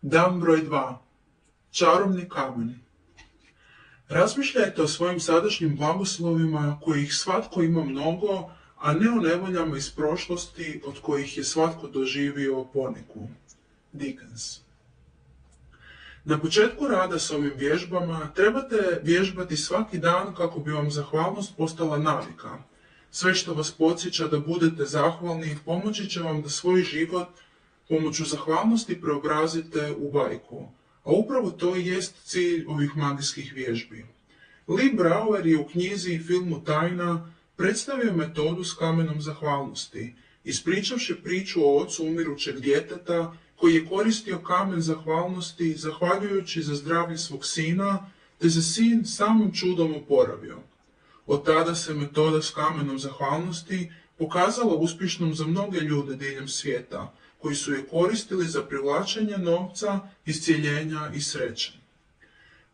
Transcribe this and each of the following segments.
Dan broj 2. Čarobni kamen. Razmišljajte o svojim sadašnjim blagoslovima kojih svatko ima mnogo, a ne o nevoljama iz prošlosti od kojih je svatko doživio poneku. Dickens. Na početku rada s ovim vježbama trebate vježbati svaki dan kako bi vam zahvalnost postala navika. Sve što vas podsjeća da budete zahvalni pomoći će vam da svoj život pomoću zahvalnosti preobrazite u bajku. A upravo to i jest cilj ovih magijskih vježbi. Lee Brower je u knjizi i filmu Tajna predstavio metodu s kamenom zahvalnosti, ispričavši priču o ocu umirućeg djeteta koji je koristio kamen zahvalnosti zahvaljujući za zdravlje svog sina, te se sin samim čudom oporavio. Od tada se metoda s kamenom zahvalnosti pokazala uspješnom za mnoge ljude diljem svijeta, koji su je koristili za privlačenje novca, iscijeljenja i sreće.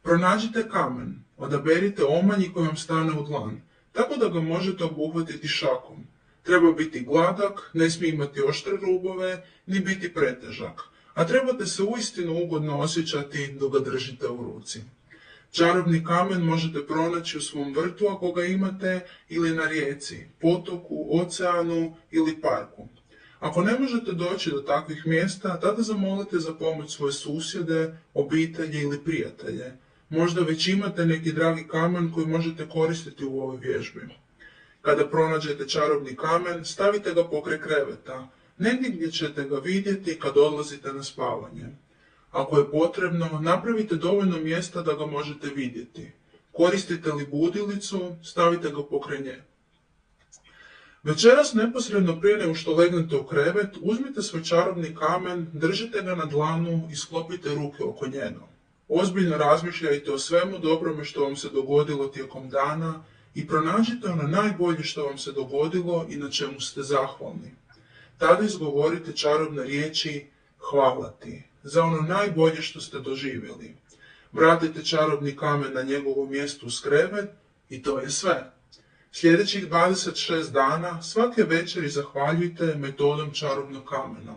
Pronađite kamen, odaberite omanji koji vam stane u dlan, tako da ga možete obuhvatiti šakom. Treba biti gladak, ne smije imati oštre rubove, ni biti pretežak, a trebate se uistinu ugodno osjećati dok ga držite u ruci. Čarobni kamen možete pronaći u svom vrtu ako ga imate, ili na rijeci, potoku, oceanu ili parku. Ako ne možete doći do takvih mjesta, tada zamolite za pomoć svoje susjede, obitelji ili prijatelje. Možda već imate neki dragi kamen koji možete koristiti u ovoj vježbi. Kada pronađete čarobni kamen, stavite ga pokraj kreveta, negdje gdje ćete ga vidjeti kad odlazite na spavanje. Ako je potrebno, napravite dovoljno mjesta da ga možete vidjeti. Koristite li budilicu, stavite ga pokraj nje. Večeras neposredno prije nego što legnete u krevet, uzmite svoj čarobni kamen, držite ga na dlanu i sklopite ruke oko njega. Ozbiljno razmišljajte o svemu dobrome što vam se dogodilo tijekom dana i pronađite ono najbolje što vam se dogodilo i na čemu ste zahvalni. Tada izgovorite čarobne riječi hvala ti za ono najbolje što ste doživjeli. Vratite čarobni kamen na njegovo mjesto uz krevet i to je sve. Sljedećih 26 dana svake večeri zahvaljujte metodom čarobnog kamena.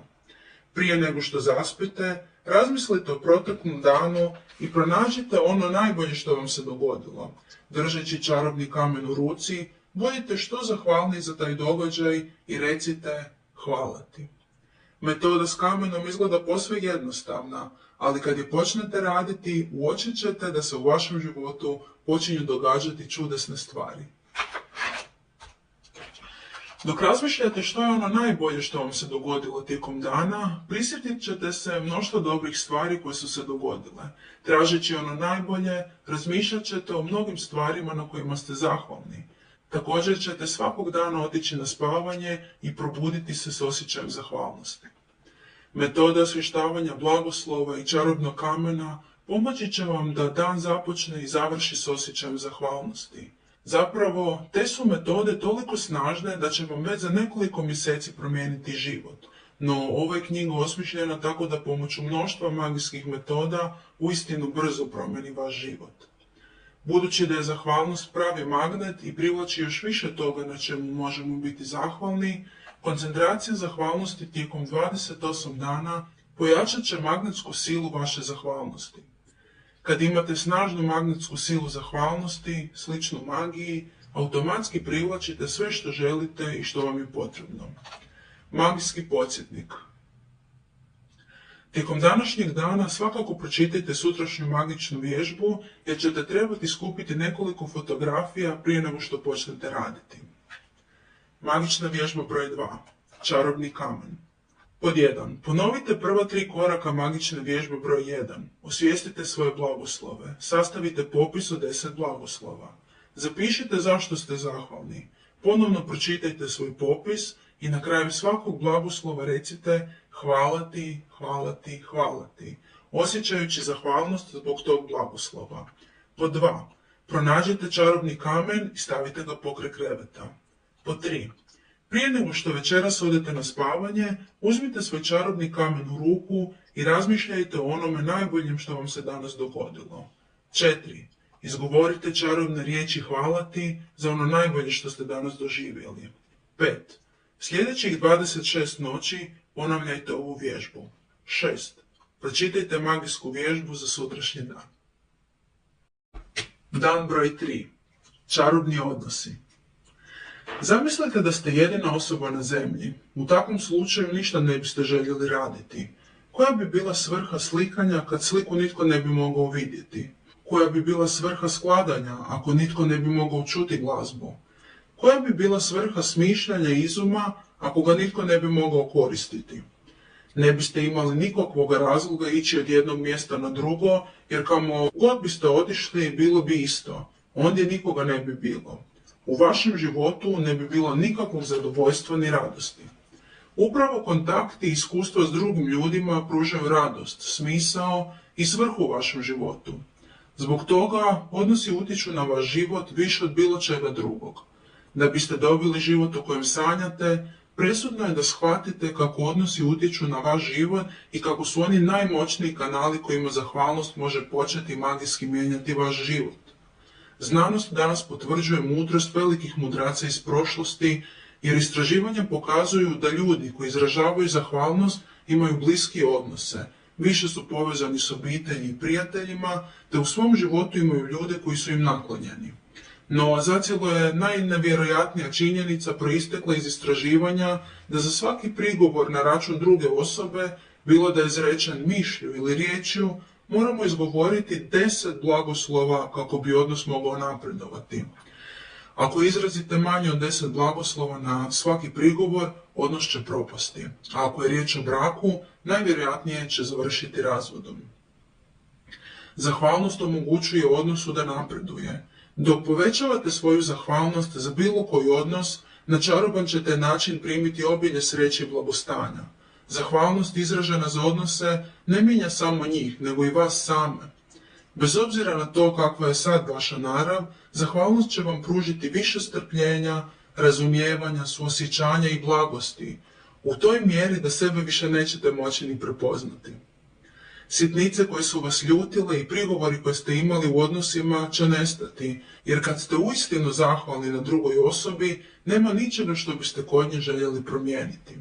Prije nego što zaspite, razmislite o proteklom danu i pronađite ono najbolje što vam se dogodilo. Držeći čarobni kamen u ruci, budite što zahvalni za taj događaj i recite hvala ti. Metoda s kamenom izgleda posve jednostavna, ali kad je počnete raditi, uočit ćete da se u vašem životu počinju događati čudesne stvari. Dok razmišljate što je ono najbolje što vam se dogodilo tijekom dana, prisjetit ćete se mnoštva dobrih stvari koje su se dogodile. Tražeći ono najbolje, razmišljat ćete o mnogim stvarima na kojima ste zahvalni. Također ćete svakog dana otići na spavanje i probuditi se s osjećajem zahvalnosti. Metoda osvještavanja blagoslova i čarobnog kamena pomoći će vam da dan započne i završi s osjećajem zahvalnosti. Zapravo, te su metode toliko snažne da će vam već za nekoliko mjeseci promijeniti život. No, ova je knjiga osmišljena tako da pomoću mnoštva magijskih metoda uistinu brzo promijeni vaš život. Budući da je zahvalnost pravi magnet i privlači još više toga na čemu možemo biti zahvalni, koncentracija zahvalnosti tijekom 28 dana pojačat će magnetsku silu vaše zahvalnosti. Kad imate snažnu magnetsku silu zahvalnosti, sličnu magiji, automatski privlačite sve što želite i što vam je potrebno. Magijski podsjetnik. Tijekom današnjeg dana svakako pročitajte sutrašnju magičnu vježbu jer ćete trebati skupiti nekoliko fotografija prije nego što počnete raditi. Magična vježba broj 2. Čarobni kamen. Pod 1. Ponovite prva 3 koraka magične vježbe broj 1. Osvijestite svoje blagoslove. Sastavite popis od 10 blagoslova. Zapišite zašto ste zahvalni. Ponovno pročitajte svoj popis i na kraju svakog blagoslova recite hvala ti, hvala ti, hvala ti, osjećajući zahvalnost zbog tog blagoslova. Pod 2. Pronađite čarobni kamen i stavite ga pokraj kreveta. Pod 3. Prije nego što večeras odete na spavanje, uzmite svoj čarobni kamen u ruku i razmišljajte o onome najboljem što vam se danas dogodilo. 4. Izgovorite čarobne riječi hvala ti za ono najbolje što ste danas doživjeli. 5. Sljedećih 26 noći ponavljajte ovu vježbu. 6. Pročitajte magijsku vježbu za sutrašnji dan. Dan broj 3. Čarobni odnosi. Zamislite da ste jedina osoba na zemlji. U takvom slučaju ništa ne biste željeli raditi. Koja bi bila svrha slikanja kad sliku nitko ne bi mogao vidjeti? Koja bi bila svrha skladanja ako nitko ne bi mogao čuti glazbu? Koja bi bila svrha smišljanja izuma ako ga nitko ne bi mogao koristiti? Ne biste imali nikakvog razloga ići od jednog mjesta na drugo, jer kamo god biste otišli bilo bi isto. Ondje nikoga ne bi bilo. U vašem životu ne bi bilo nikakvog zadovoljstva ni radosti. Upravo kontakti i iskustva s drugim ljudima pružaju radost, smisao i svrhu u vašem životu. Zbog toga odnosi utječu na vaš život više od bilo čega drugog. Da biste dobili život o kojem sanjate, presudno je da shvatite kako odnosi utječu na vaš život i kako su oni najmoćniji kanali kojima zahvalnost može početi magijski mijenjati vaš život. Znanost danas potvrđuje mudrost velikih mudraca iz prošlosti, jer istraživanja pokazuju da ljudi koji izražavaju zahvalnost imaju bliski odnose, više su povezani s obitelji i prijateljima, te u svom životu imaju ljude koji su im naklonjeni. No, zacijelo je najnevjerojatnija činjenica proistekla iz istraživanja da za svaki prigovor na račun druge osobe, bilo da je izrečen mišlju ili riječju, moramo izgovoriti 10 blagoslova kako bi odnos mogao napredovati. Ako izrazite manje od 10 blagoslova na svaki prigovor, odnos će propasti. A ako je riječ o braku, najvjerojatnije će završiti razvodom. Zahvalnost omogućuje odnosu da napreduje. Dok povećavate svoju zahvalnost za bilo koji odnos, na čaroban ćete način primiti obilje sreće i blagostanja. Zahvalnost izražena za odnose ne mijenja samo njih, nego i vas same. Bez obzira na to kakva je sad vaša narav, zahvalnost će vam pružiti više strpljenja, razumijevanja, suosjećanja i blagosti, u toj mjeri da sebe više nećete moći ni prepoznati. Sitnice koje su vas ljutile i prigovori koje ste imali u odnosima će nestati, jer kad ste uistinu zahvalni na drugoj osobi, nema ničega što biste kod nje željeli promijeniti.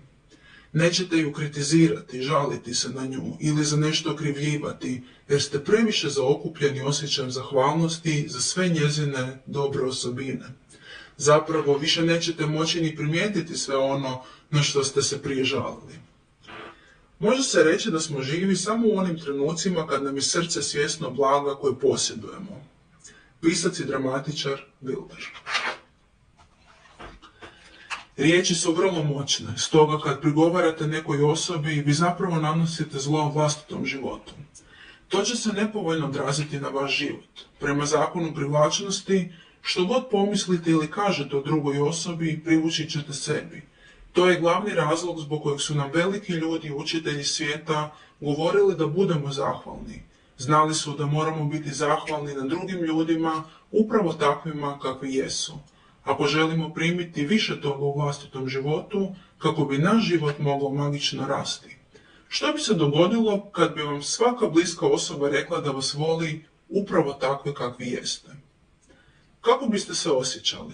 Nećete ju kritizirati, žaliti se na nju ili za nešto okrivljivati, jer ste previše zaokupljeni osjećajem zahvalnosti za sve njezine dobre osobine. Zapravo više nećete moći ni primijetiti sve ono na što ste se prije žalili. Može se reći da smo živi samo u onim trenucima kad nam je srce svjesno blaga koje posjedujemo. Pisac i dramatičar Wilder. Riječi su vrlo moćne, stoga kad prigovarate nekoj osobi, vi zapravo nanosite zlo vlastitom životu. To će se nepovoljno odraziti na vaš život. Prema zakonu privlačnosti, što god pomislite ili kažete o drugoj osobi, privući ćete sebi. To je glavni razlog zbog kojeg su nam veliki ljudi, učitelji svijeta, govorili da budemo zahvalni. Znali su da moramo biti zahvalni na drugim ljudima, upravo takvima kakvi jesu. Ako želimo primiti više toga u vlastitom životu, kako bi naš život mogao magično rasti. Što bi se dogodilo kad bi vam svaka bliska osoba rekla da vas voli upravo takve kakvi jeste? Kako biste se osjećali?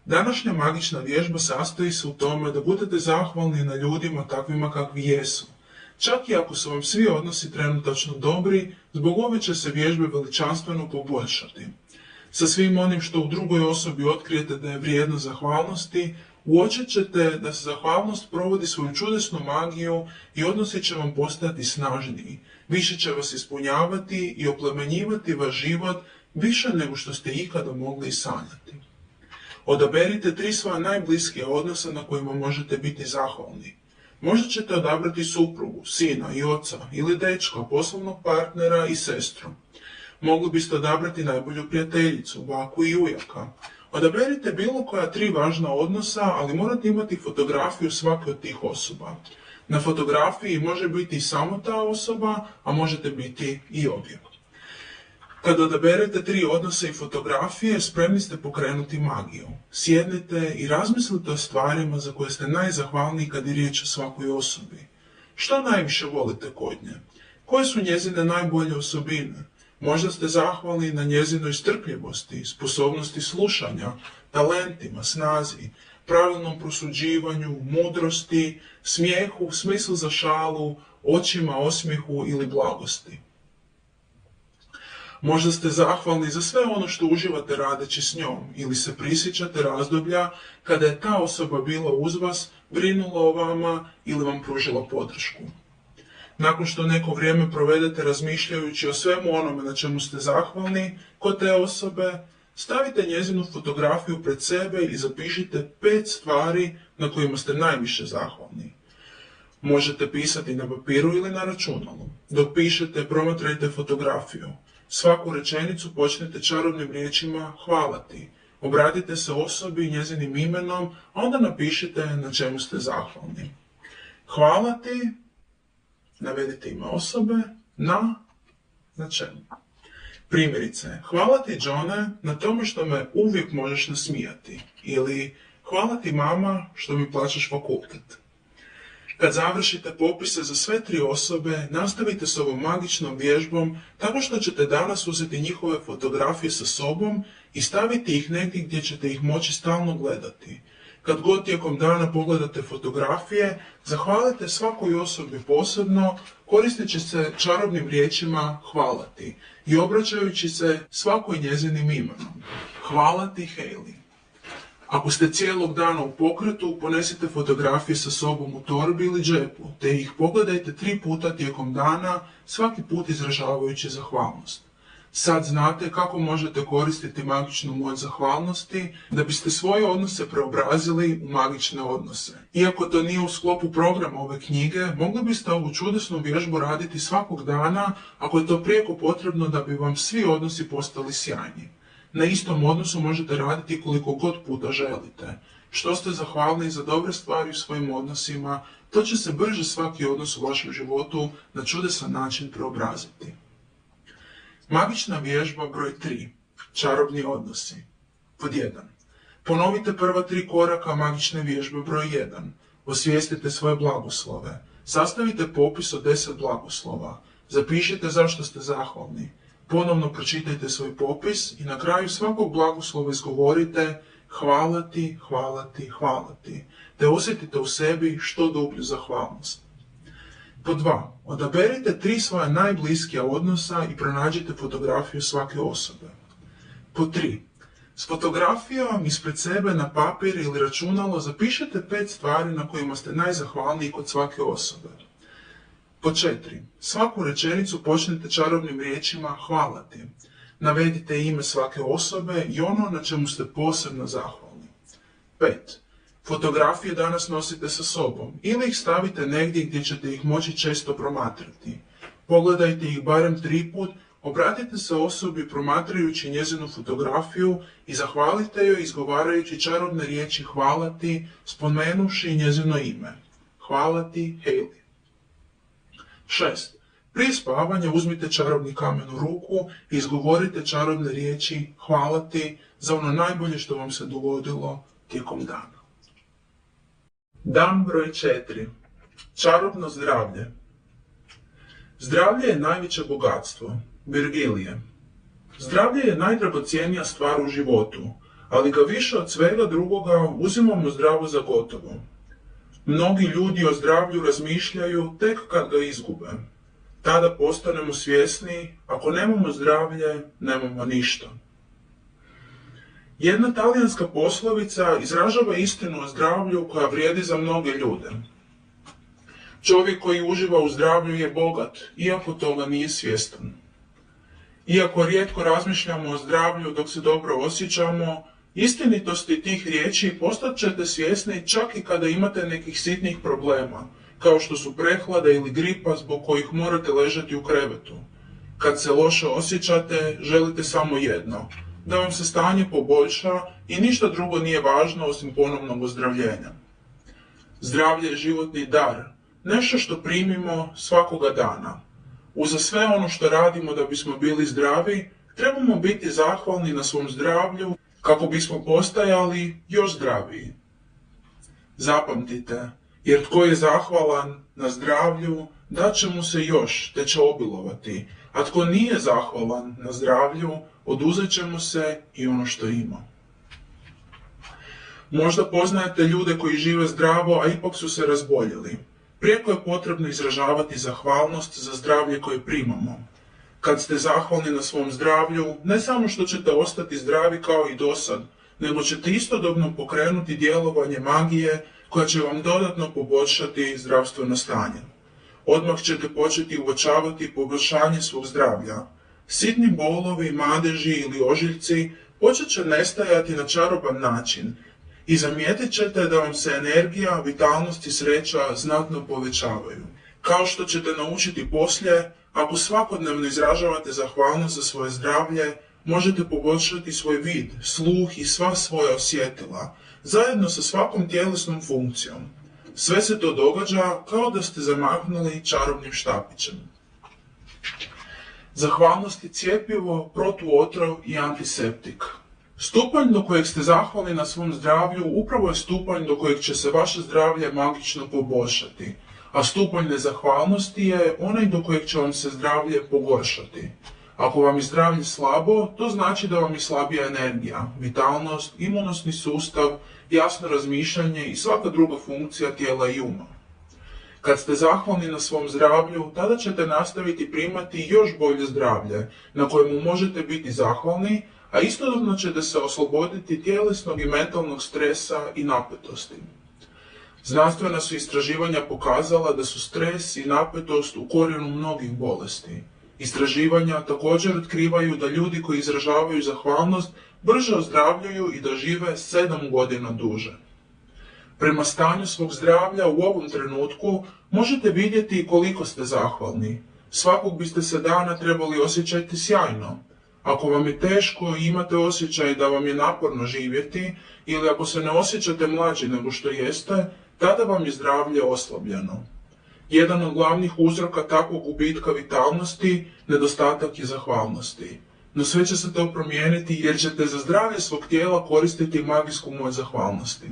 Današnja magična vježba sastoji se u tome da budete zahvalni na ljudima takvima kakvi jesu. Čak i ako su vam svi odnosi trenutačno dobri, zbog ove će se vježbe veličanstveno poboljšati. Sa svim onim što u drugoj osobi otkrijete da je vrijedno zahvalnosti, uočit ćete da se zahvalnost provodi svoju čudesnu magiju i odnosi će vam postajati snažniji. Više će vas ispunjavati i oplemenjivati vaš život više nego što ste ikada mogli i sanjati. Odaberite 3 svoja najbliskija odnosa na kojima možete biti zahvalni. Možda ćete odabrati suprugu, sina i oca ili dečka, poslovnog partnera i sestru. Mogli biste odabrati najbolju prijateljicu, baku i ujaka. Odaberite bilo koja 3 važna odnosa, ali morate imati fotografiju svake od tih osoba. Na fotografiji može biti samo ta osoba, a možete biti i obje. Kad odaberete 3 odnose i fotografije, spremni ste pokrenuti magiju. Sjednite i razmislite o stvarima za koje ste najzahvalniji kad je riječ o svakoj osobi. Što najviše volite kod nje? Koje su njezine najbolje osobine? Možda ste zahvalni na njezinoj strpljivosti, sposobnosti slušanja, talentima, snazi, pravilnom prosuđivanju, mudrosti, smijehu, smislu za šalu, očima, osmijehu ili blagosti. Možda ste zahvalni za sve ono što uživate radeći s njom ili se prisjećate razdoblja kada je ta osoba bila uz vas, brinula o vama ili vam pružila podršku. Nakon što neko vrijeme provedete razmišljajući o svemu onome na čemu ste zahvalni kod te osobe, stavite njezinu fotografiju pred sebe i zapišite 5 stvari na kojima ste najviše zahvalni. Možete pisati na papiru ili na računalu. Dok pišete, promatrajte fotografiju. Svaku rečenicu počnete čarobnim riječima hvala ti. Obratite se osobi i njezinim imenom, a onda napišite na čemu ste zahvalni. Hvala ti, navedite ime osobe, na čemu. Primjerice, hvala ti Johne na tome što me uvijek možeš nasmijati. Ili hvala ti mama što mi plaćaš fakultet. Kad završite popise za sve 3 osobe, nastavite s ovom magičnom vježbom tako što ćete danas uzeti njihove fotografije sa sobom i staviti ih negdje gdje ćete ih moći stalno gledati. Kad god tijekom dana pogledate fotografije, zahvalite svakoj osobi posebno, koristeći se čarobnim riječima hvala ti i obraćajući se svakoj njezinim imenom. Hvala ti Hayley. Ako ste cijelog dana u pokretu, ponesite fotografije sa sobom u torbi ili džepu, te ih pogledajte 3 puta tijekom dana, svaki put izražavajući zahvalnost. Sad znate kako možete koristiti magičnu moć zahvalnosti da biste svoje odnose preobrazili u magične odnose. Iako to nije u sklopu programa ove knjige, mogli biste ovu čudesnu vježbu raditi svakog dana ako je to prijeko potrebno da bi vam svi odnosi postali sjajni. Na istom odnosu možete raditi koliko god puta želite. Što ste zahvalni za dobre stvari u svojim odnosima, to će se brže svaki odnos u vašem životu na čudesan način preobraziti. Magična vježba broj 3. Čarobni odnosi. Pod 1. Ponovite prva 3 koraka magične vježbe broj 1. Osvijestite svoje blagoslove. Sastavite popis od 10 blagoslova. Zapišite zašto ste zahvalni. Ponovno pročitajte svoj popis i na kraju svakog blagoslova izgovorite hvala ti, hvala ti, hvala ti, te osjetite u sebi što dublju zahvalnost. Pod 2. Odaberite 3 svoja najbliskija odnosa i pronađite fotografiju svake osobe. Pod 3. S fotografijom ispred sebe na papir ili računalo zapišite 5 stvari na kojima ste najzahvalniji kod svake osobe. Pod 4. Svaku rečenicu počnite čarobnim riječima hvala ti. Navedite ime svake osobe i ono na čemu ste posebno zahvalni. 5. Fotografije danas nosite sa sobom ili ih stavite negdje gdje ćete ih moći često promatrati. Pogledajte ih barem 3 put, obratite se osobi promatrajući njezinu fotografiju i zahvalite joj izgovarajući čarobne riječi hvala ti, spomenuvši njezino ime. Hvala ti, Hayley. 6. Prije spavanja uzmite čarobni kamen u ruku i izgovorite čarobne riječi hvala ti za ono najbolje što vam se dogodilo tijekom dana. Dan broj 4. Čarobno zdravlje. Zdravlje je najveće bogatstvo. Virgilije. Zdravlje je najdragocjenija stvar u životu, ali ga više od svega drugoga uzimamo zdravo za gotovo. Mnogi ljudi o zdravlju razmišljaju tek kad ga izgube. Tada postanemo svjesni, ako nemamo zdravlje, nemamo ništa. Jedna talijanska poslovica izražava istinu o zdravlju koja vrijedi za mnoge ljude. Čovjek koji uživa u zdravlju je bogat, iako toga nije svjestan. Iako rijetko razmišljamo o zdravlju dok se dobro osjećamo, istinitosti tih riječi postat ćete svjesni čak i kada imate nekih sitnih problema, kao što su prehlada ili gripa zbog kojih morate ležati u krevetu. Kad se loše osjećate, želite samo jedno, da vam se stanje poboljša i ništa drugo nije važno osim ponovnog ozdravljenja. Zdravlje je životni dar, nešto što primimo svakoga dana. Uza sve ono što radimo da bismo bili zdravi, trebamo biti zahvalni na svom zdravlju kako bismo postajali još zdraviji. Zapamtite, jer tko je zahvalan na zdravlju, dat će mu se još, te će obilovati, a tko nije zahvalan na zdravlju, oduzet će mu se i ono što ima. Možda poznajete ljude koji žive zdravo, a ipak su se razboljeli. Prijeko je potrebno izražavati zahvalnost za zdravlje koje primamo. Kad ste zahvalni na svom zdravlju, ne samo što ćete ostati zdravi kao i dosad, nego ćete istodobno pokrenuti djelovanje magije koja će vam dodatno poboljšati zdravstveno stanje. Odmah ćete početi uočavati poboljšanje svog zdravlja. Sitni bolovi, madeži ili ožiljci počet će nestajati na čaroban način i zamijetit ćete da vam se energija, vitalnost i sreća znatno povećavaju. Kao što ćete naučiti poslije, ako svakodnevno izražavate zahvalnost za svoje zdravlje, možete poboljšati svoj vid, sluh i sva svoja osjetila, zajedno sa svakom tjelesnom funkcijom. Sve se to događa kao da ste zamahnuli čarobnim štapićem. Zahvalnost je cjepivo, protuotrov i antiseptik. Stupanj do kojeg ste zahvalni na svom zdravlju upravo je stupanj do kojeg će se vaše zdravlje magično poboljšati, a stupanj nezahvalnosti je onaj do kojeg će vam se zdravlje pogoršati. Ako vam je zdravlje slabo, to znači da vam je slabija energija, vitalnost, imunosni sustav, jasno razmišljanje i svaka druga funkcija tijela i uma. Kad ste zahvalni na svom zdravlju, tada ćete nastaviti primati još bolje zdravlje, na kojemu možete biti zahvalni, a istodobno ćete se osloboditi tjelesnog i mentalnog stresa i napetosti. Znanstvena su istraživanja pokazala da su stres i napetost u korijenu mnogih bolesti. Istraživanja također otkrivaju da ljudi koji izražavaju zahvalnost brže ozdravljuju i da žive 7 godina duže. Prema stanju svog zdravlja u ovom trenutku možete vidjeti koliko ste zahvalni. Svakog biste se dana trebali osjećati sjajno. Ako vam je teško i imate osjećaj da vam je naporno živjeti, ili ako se ne osjećate mlađi nego što jeste, tada vam je zdravlje oslabljeno. Jedan od glavnih uzroka takvog gubitka vitalnosti, nedostatak je zahvalnosti. No sve će se to promijeniti jer ćete za zdravlje svog tijela koristiti magijsku moć zahvalnosti.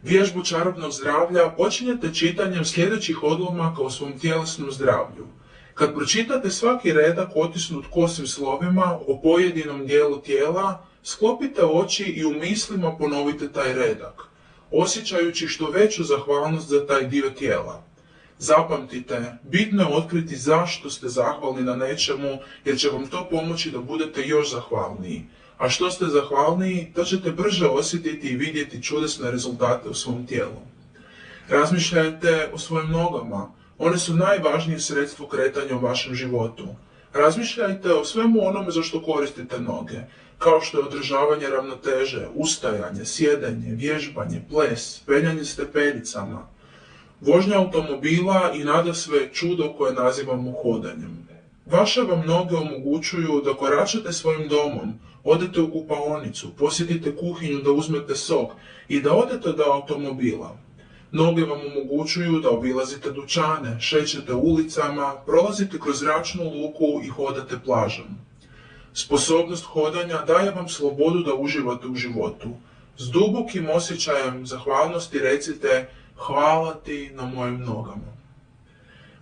Vježbu čarobnog zdravlja počinjete čitanjem sljedećih odlomaka o svom tjelesnom zdravlju. Kad pročitate svaki redak otisnut kosim slovima o pojedinom dijelu tijela, sklopite oči i u mislima ponovite taj redak, osjećajući što veću zahvalnost za taj dio tijela. Zapamtite, bitno je otkriti zašto ste zahvalni na nečemu, jer će vam to pomoći da budete još zahvalniji. A što ste zahvalniji, to ćete brže osjetiti i vidjeti čudesne rezultate u svom tijelu. Razmišljajte o svojim nogama. One su najvažnije sredstvo kretanja u vašem životu. Razmišljajte o svemu onome za što koristite noge, kao što je održavanje ravnoteže, ustajanje, sjedanje, vježbanje, ples, penjanje stepenicama, vožnja automobila i nadasve čudo koje nazivamo hodanjem. Vaše vam noge omogućuju da koračate svojim domom, odete u kupaonicu, posjetite kuhinju da uzmete sok i da odete do automobila. Noge vam omogućuju da obilazite dućane, šećete ulicama, prolazite kroz zračnu luku i hodate plažom. Sposobnost hodanja daje vam slobodu da uživate u životu. S dubokim osjećajem zahvalnosti recite hvala ti na mojim nogama.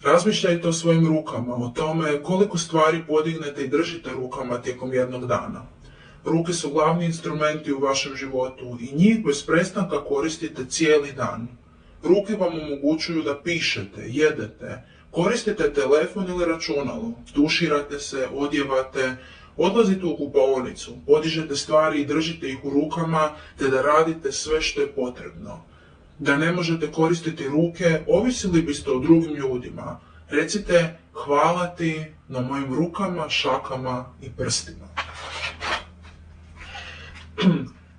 Razmišljajte o svojim rukama, o tome koliko stvari podignete i držite rukama tijekom jednog dana. Ruke su glavni instrumenti u vašem životu i njih bez prestanka koristite cijeli dan. Ruke vam omogućuju da pišete, jedete, koristite telefon ili računalo, tuširate se, odjevate, odlazite u kupaonicu, podižete stvari i držite ih u rukama te da radite sve što je potrebno. Da ne možete koristiti ruke, ovisili biste o drugim ljudima. Recite hvala ti na mojim rukama, šakama i prstima.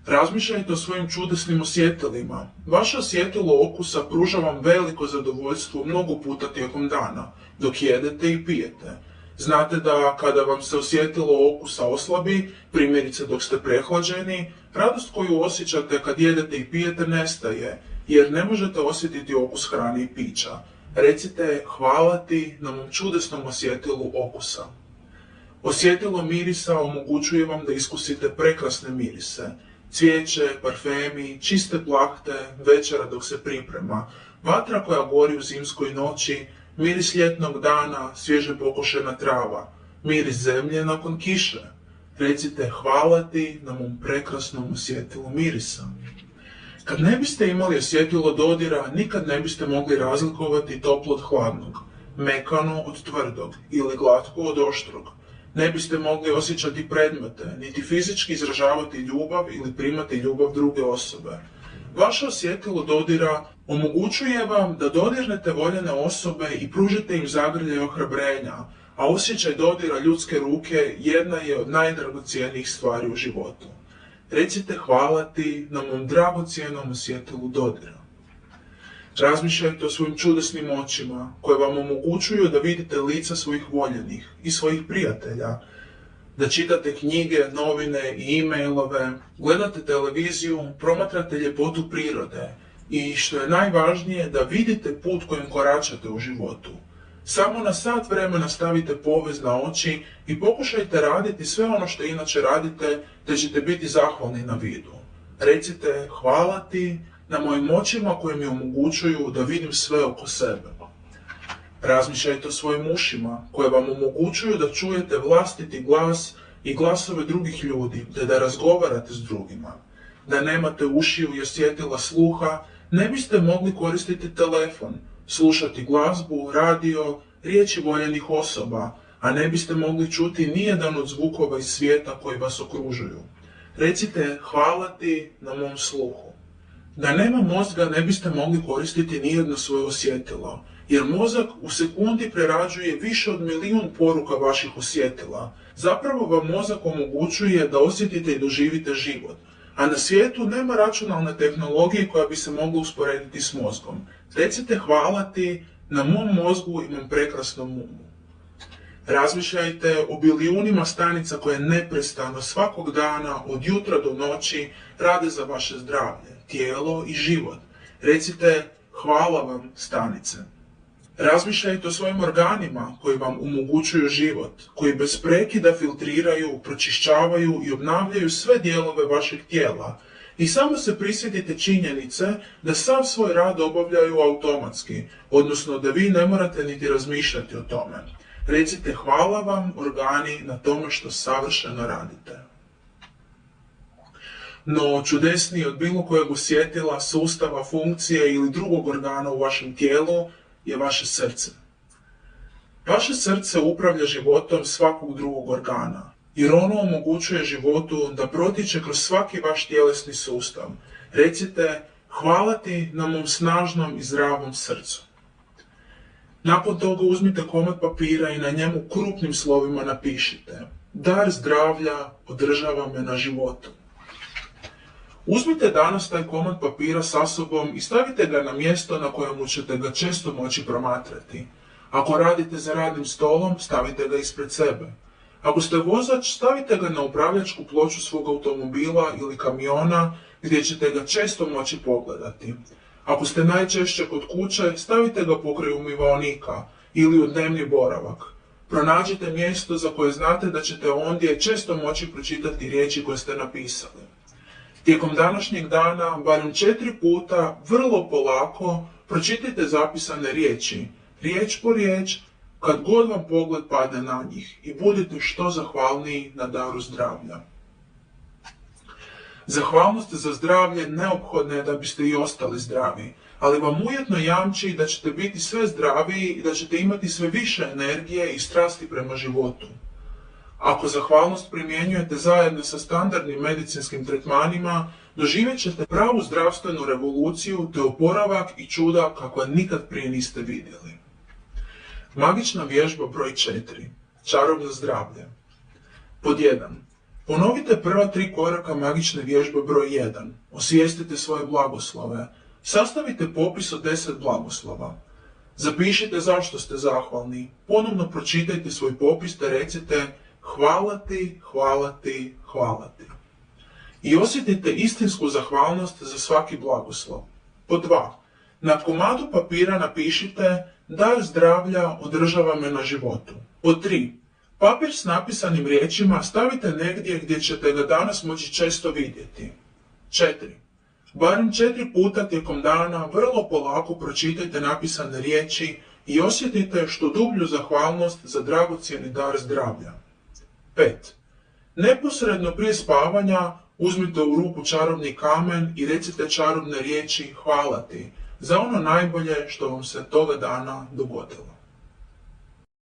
Razmišljajte o svojim čudesnim osjetilima. Vaše osjetilo okusa pruža vam veliko zadovoljstvo mnogo puta tijekom dana, dok jedete i pijete. Znate da kada vam se osjetilo okusa oslabi, primjerice dok ste prehlađeni, radost koju osjećate kad jedete i pijete nestaje, jer ne možete osjetiti okus hrane i pića. Recite hvala ti na mom čudesnom osjetilu okusa. Osjetilo mirisa omogućuje vam da iskusite prekrasne mirise. Cvijeće, parfemi, čiste plahte, večera dok se priprema, vatra koja gori u zimskoj noći, miris ljetnog dana, svježe pokošena trava, miris zemlje nakon kiše. Recite hvala ti na mom prekrasnom osjetilu mirisa. Kad ne biste imali osjetilo dodira, nikad ne biste mogli razlikovati toplo od hladnog, mekano od tvrdog ili glatko od oštrog. Ne biste mogli osjećati predmete, niti fizički izražavati ljubav ili primati ljubav druge osobe. Vaše osjetilo dodira omogućuje vam da dodirnete voljene osobe i pružite im zagrljaj ohrabrenja, a osjećaj dodira ljudske ruke jedna je od najdragocjenijih stvari u životu. Recite hvala ti na mom dragocjenom osjetilu dodira. Razmišljajte o svojim čudesnim očima koje vam omogućuju da vidite lica svojih voljenih i svojih prijatelja, da čitate knjige, novine i e-mailove, gledate televiziju, promatrate ljepotu prirode i što je najvažnije da vidite put kojim koračate u životu. Samo na sat vremena stavite povez na oči i pokušajte raditi sve ono što inače radite, te ćete biti zahvalni na vidu. Recite hvala ti na mojim očima koje mi omogućuju da vidim sve oko sebe. Razmišljajte o svojim ušima koje vam omogućuju da čujete vlastiti glas i glasove drugih ljudi, te da razgovarate s drugima. Da nemate ušiju i osjetila sluha, ne biste mogli koristiti telefon, slušati glazbu, radio, riječi voljenih osoba, a ne biste mogli čuti nijedan od zvukova iz svijeta koji vas okružuju. Recite hvala ti na mom sluhu. Da nema mozga ne biste mogli koristiti nijedno svoje osjetilo, jer mozak u sekundi prerađuje više od 1.000.000 poruka vaših osjetila. Zapravo vam mozak omogućuje da osjetite i doživite život, a na svijetu nema računalne tehnologije koja bi se mogla usporediti s mozgom. Recite hvala ti na mom mozgu i mom prekrasnom umu. Razmišljajte o bilijunima stanica koje neprestano svakog dana od jutra do noći rade za vaše zdravlje, tijelo i život. Recite hvala vam stanice. Razmišljajte o svojim organima koji vam omogućuju život, koji bez prekida filtriraju, pročišćavaju i obnavljaju sve dijelove vašeg tijela. I samo se prisjetite činjenice da sav svoj rad obavljaju automatski, odnosno da vi ne morate niti razmišljati o tome. Recite hvala vam organi na tome što savršeno radite. No čudesniji od bilo kojeg osjetila, sustava, funkcije ili drugog organa u vašem tijelu je vaše srce. Vaše srce upravlja životom svakog drugog organa, jer ono omogućuje životu da protiče kroz svaki vaš tjelesni sustav. Recite hvala ti na mom snažnom i zdravom srcu. Nakon toga uzmite komad papira i na njemu krupnim slovima napišite dar zdravlja održava me na životu. Uzmite danas taj komad papira sa sobom i stavite ga na mjesto na kojemu ćete ga često moći promatrati. Ako radite za radnim stolom, stavite ga ispred sebe. Ako ste vozač, stavite ga na upravljačku ploču svog automobila ili kamiona gdje ćete ga često moći pogledati. Ako ste najčešće kod kuće, stavite ga pokraj umivaonika ili u dnevni boravak. Pronađite mjesto za koje znate da ćete ondje često moći pročitati riječi koje ste napisali. Tijekom današnjeg dana, barem 4 puta, vrlo polako, pročitajte zapisane riječi, riječ po riječ, kad god vam pogled padne na njih i budite što zahvalniji na daru zdravlja. Zahvalnost za zdravlje neophodna je da biste i ostali zdravi, ali vam ujedno jamči da ćete biti sve zdraviji i da ćete imati sve više energije i strasti prema životu. Ako zahvalnost primjenjujete zajedno sa standardnim medicinskim tretmanima, doživjet ćete pravu zdravstvenu revoluciju te oporavak i čuda kakva nikad prije niste vidjeli. Magična vježba broj 4. Čarobno zdravlje. Pod 1. Ponovite prva 3 koraka magične vježbe broj 1. Osvijestite svoje blagoslove. Sastavite popis od 10 blagoslova. Zapišite zašto ste zahvalni. Ponovno pročitajte svoj popis te recite hvala ti, hvala ti, hvala ti. I osjetite istinsku zahvalnost za svaki blagoslov. Pod 2. Na komadu papira napišite dar zdravlja održava me na životu. Pod 3. Papir s napisanim riječima stavite negdje gdje ćete ga danas moći često vidjeti. 4. Barem 4 puta tijekom dana vrlo polako pročitajte napisane riječi i osjetite što dublju zahvalnost za dragocjeni dar zdravlja. 5. Neposredno prije spavanja Uzmite u ruku čarobni kamen i recite čarobne riječi hvala ti za ono najbolje što vam se toga dana dogodilo.